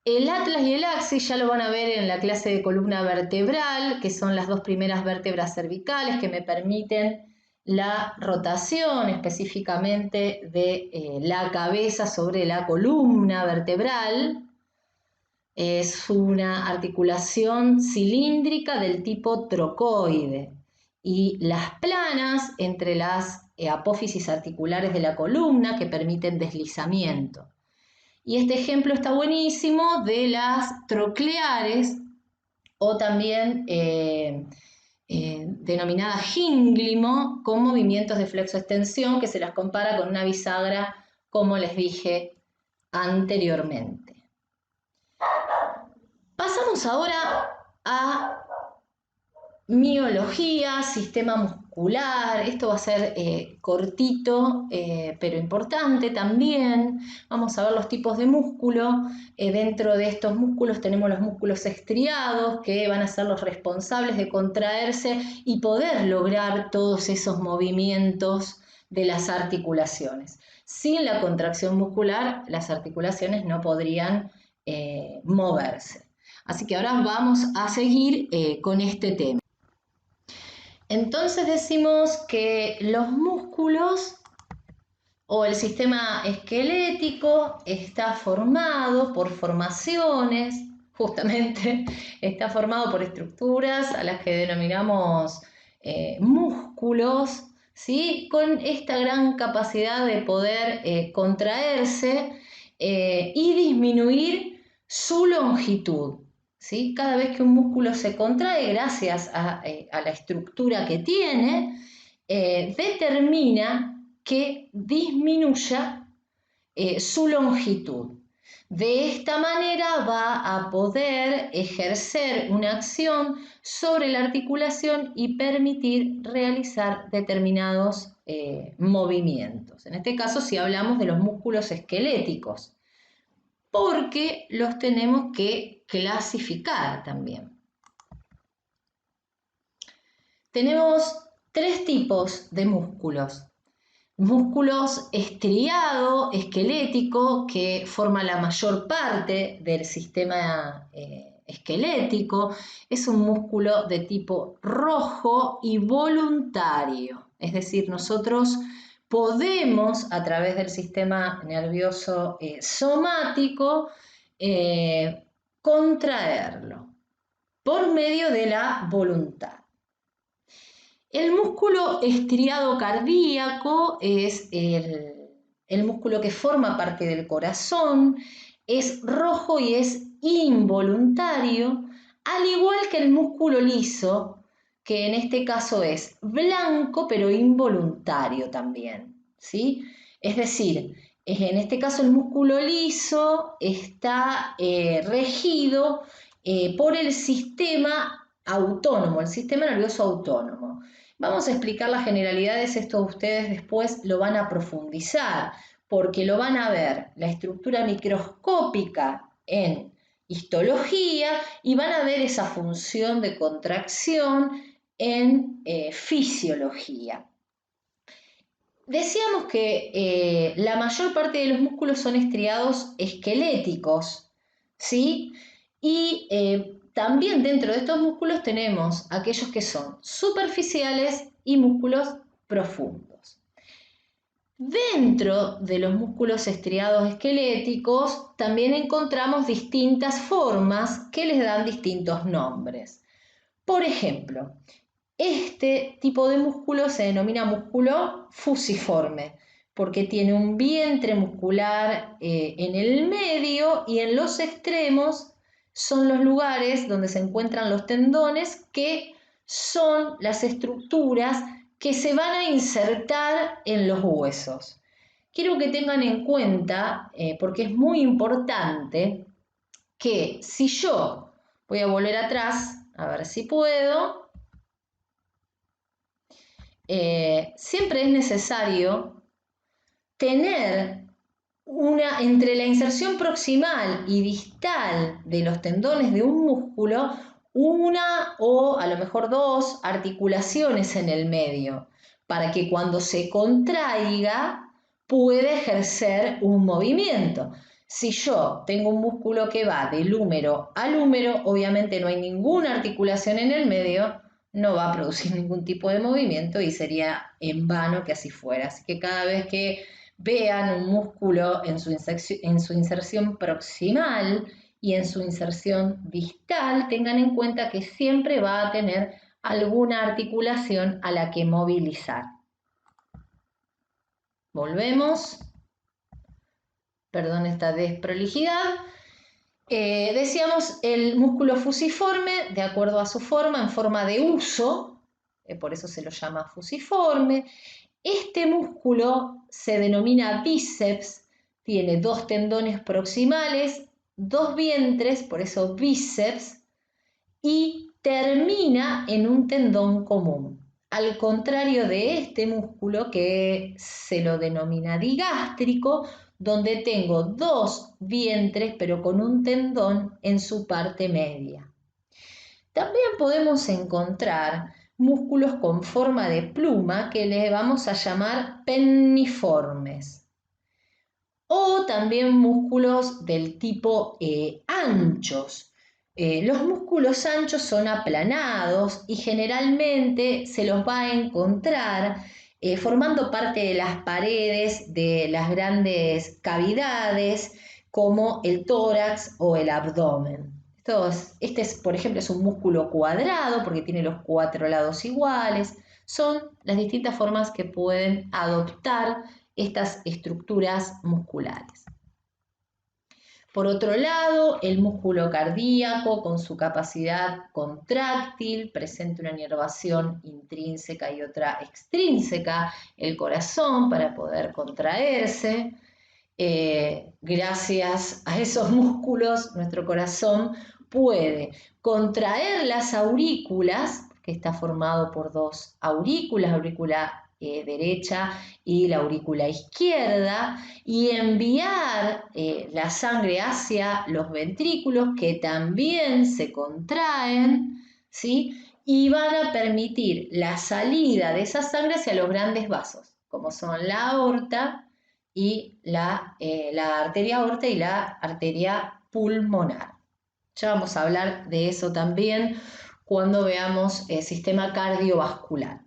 Speaker 1: El atlas y el axis ya lo van a ver en la clase de columna vertebral, que son las dos primeras vértebras cervicales que me permiten la rotación específicamente de la cabeza sobre la columna vertebral. Es una articulación cilíndrica del tipo trocoide y las planas entre las apófisis articulares de la columna que permiten deslizamiento. Y este ejemplo está buenísimo de las trocleares o también denominada gínglimo, con movimientos de flexo-extensión que se las compara con una bisagra, como les dije anteriormente. Pasamos ahora a miología, sistema muscular. Esto va a ser cortito, pero importante también. Vamos a ver los tipos de músculo. Dentro de estos músculos tenemos los músculos estriados, que van a ser los responsables de contraerse y poder lograr todos esos movimientos de las articulaciones. Sin la contracción muscular, las articulaciones no podrían moverse. Así que ahora vamos a seguir con este tema. Entonces decimos que los músculos o el sistema esquelético está formado por formaciones, justamente está formado por estructuras a las que denominamos músculos, ¿sí? Con esta gran capacidad de poder contraerse y disminuir su longitud. ¿Sí? Cada vez que un músculo se contrae, gracias a la estructura que tiene, determina que disminuya su longitud. De esta manera va a poder ejercer una acción sobre la articulación y permitir realizar determinados movimientos. En este caso, si hablamos de los músculos esqueléticos, porque los tenemos que clasificar también. Tenemos tres tipos de músculos. Músculos estriado, esquelético, que forma la mayor parte del sistema esquelético. Es un músculo de tipo rojo y voluntario. Es decir, nosotros podemos, a través del sistema nervioso somático, contraerlo por medio de la voluntad. El músculo estriado cardíaco es el músculo que forma parte del corazón, es rojo y es involuntario, al igual que el músculo liso, que en este caso es blanco pero involuntario también, ¿sí? Es decir, en este caso el músculo liso está regido por el sistema autónomo, el sistema nervioso autónomo. Vamos a explicar las generalidades, esto ustedes después lo van a profundizar, porque lo van a ver la estructura microscópica en histología y van a ver esa función de contracción en fisiología. Decíamos que la mayor parte de los músculos son estriados esqueléticos, ¿sí? Y también dentro de estos músculos tenemos aquellos que son superficiales y músculos profundos. Dentro de los músculos estriados esqueléticos también encontramos distintas formas que les dan distintos nombres. Por ejemplo, este tipo de músculo se denomina músculo fusiforme porque tiene un vientre muscular en el medio y en los extremos son los lugares donde se encuentran los tendones, que son las estructuras que se van a insertar en los huesos. Quiero que tengan en cuenta, porque es muy importante, que si yo voy a volver atrás, a ver si puedo, siempre es necesario tener entre la inserción proximal y distal de los tendones de un músculo, una o a lo mejor dos articulaciones en el medio, para que cuando se contraiga pueda ejercer un movimiento. Si yo tengo un músculo que va del húmero al húmero, obviamente no hay ninguna articulación en el medio, no va a producir ningún tipo de movimiento y sería en vano que así fuera. Así que cada vez que vean un músculo en su inserción proximal y en su inserción distal, tengan en cuenta que siempre va a tener alguna articulación a la que movilizar. Volvemos. Perdón esta desprolijidad. Decíamos el músculo fusiforme, de acuerdo a su forma, en forma de huso, por eso se lo llama fusiforme. Este músculo se denomina bíceps, tiene dos tendones proximales, dos vientres, por eso bíceps, y termina en un tendón común. Al contrario de este músculo que se lo denomina digástrico, donde tengo dos vientres pero con un tendón en su parte media. También podemos encontrar músculos con forma de pluma que les vamos a llamar penniformes. O también músculos del tipo anchos. Los músculos anchos son aplanados y generalmente se los va a encontrar formando parte de las paredes de las grandes cavidades como el tórax o el abdomen. Este por ejemplo, es un músculo cuadrado porque tiene los cuatro lados iguales. Son las distintas formas que pueden adoptar estas estructuras musculares. Por otro lado, el músculo cardíaco, con su capacidad contráctil, presenta una inervación intrínseca y otra extrínseca, el corazón para poder contraerse. gracias a esos músculos, nuestro corazón puede contraer las aurículas, que está formado por dos aurículas, aurícula derecha y la aurícula izquierda, y enviar la sangre hacia los ventrículos, que también se contraen, ¿sí? Y van a permitir la salida de esa sangre hacia los grandes vasos, como son la aorta y la arteria aorta y la arteria pulmonar. Ya vamos a hablar de eso también cuando veamos el sistema cardiovascular.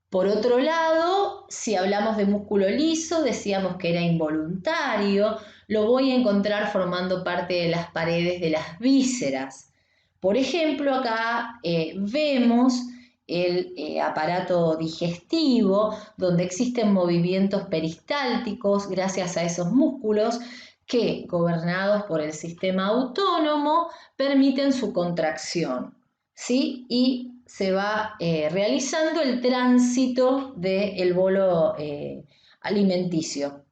Speaker 1: Por otro lado, si hablamos de músculo liso, decíamos que era involuntario, lo voy a encontrar formando parte de las paredes de las vísceras. Por ejemplo, acá vemos el aparato digestivo, donde existen movimientos peristálticos gracias a esos músculos que, gobernados por el sistema autónomo, permiten su contracción, ¿sí? Y se va realizando el tránsito del bolo alimenticio.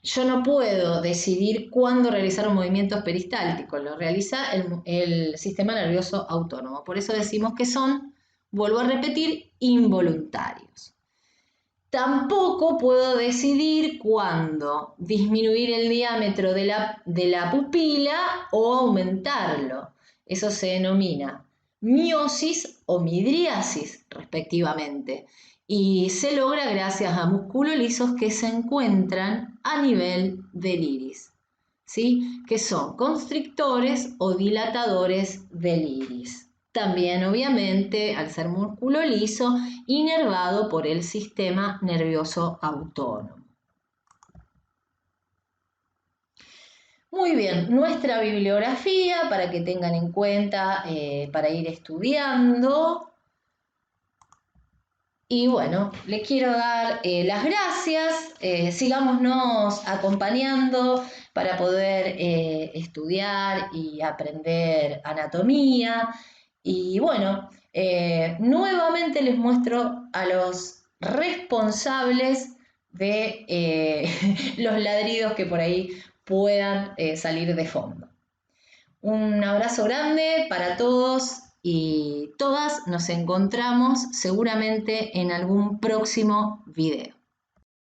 Speaker 1: Yo no puedo decidir cuándo realizar un movimiento peristáltico, lo realiza el sistema nervioso autónomo. Por eso decimos que son, vuelvo a repetir, involuntarios. Tampoco puedo decidir cuándo disminuir el diámetro de la pupila o aumentarlo. Eso se denomina miosis o midriasis, respectivamente. Y se logra gracias a músculos lisos que se encuentran a nivel del iris, ¿sí? Que son constrictores o dilatadores del iris. También, obviamente, al ser músculo liso, inervado por el sistema nervioso autónomo. Muy bien, nuestra bibliografía para que tengan en cuenta para ir estudiando. Y bueno, les quiero dar las gracias, sigámonos acompañando para poder estudiar y aprender anatomía. Y bueno, nuevamente les muestro a los responsables de los ladridos que por ahí puedan salir de fondo. Un abrazo grande para todos y todas. Nos encontramos seguramente en algún próximo video.